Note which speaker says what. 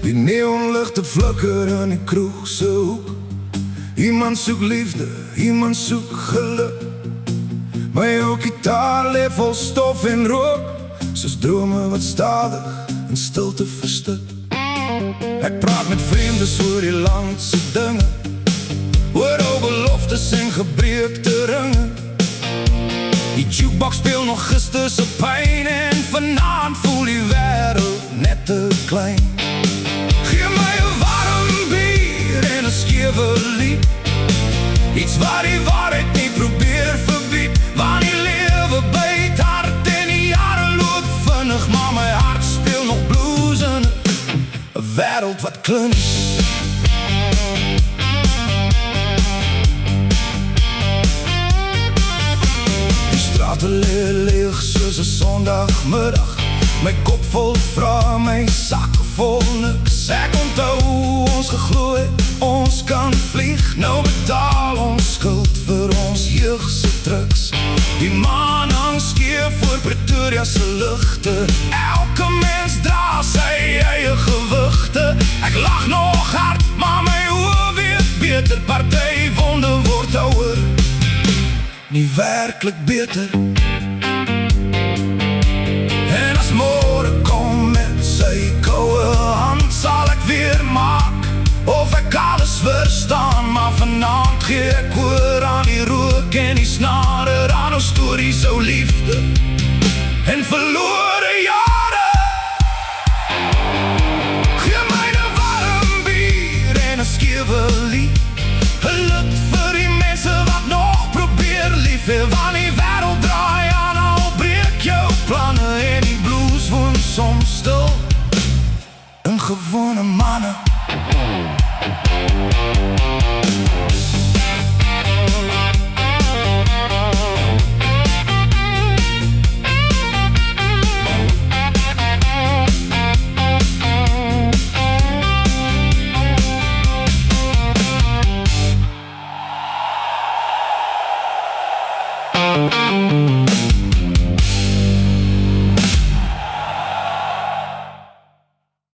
Speaker 1: Die neonligte flikker in die kroeg se hoek. Iemand soek liefde, iemand soek geluk. My ou gitaar lê vol stof en rook, soos drome wat stadig in stilte verstik. Ek praat met vriende oor die landse dinge, oor ou beloftes en gebreekte ringe. Die jukebox speel nog gister se pyn, en vanaand voel die wêreld net te klein. Gee my 'n warm bier en 'n skewe lied, iets waar die waarheid nie probeer verbied. Want die lewe byt hard en die jare loop vinnig, maar my hart speel nog blues in 'n wêreld wat klink. Die strate lê leeg soos 'n Sondagmiddag, my kop vol vrae, my sak vol niks. Ek onthou ons geglo het, ons kan vlieg. Nou betaal ons skuld vir ons jeugse drugs. Die maan hang skeef voor Pretoria se ligte. Elke mens dra sy eie gewigte. Ek lag nog hard, maar my oë weet beter. Party wonde word ouer, nie werklik beter. En as môre kom met sy koue hand, sal ek weer maak of ek alles verstaan. Maar vanaand gee ek oor aan die rook en die snare, aan ons stories ou liefde en verloor.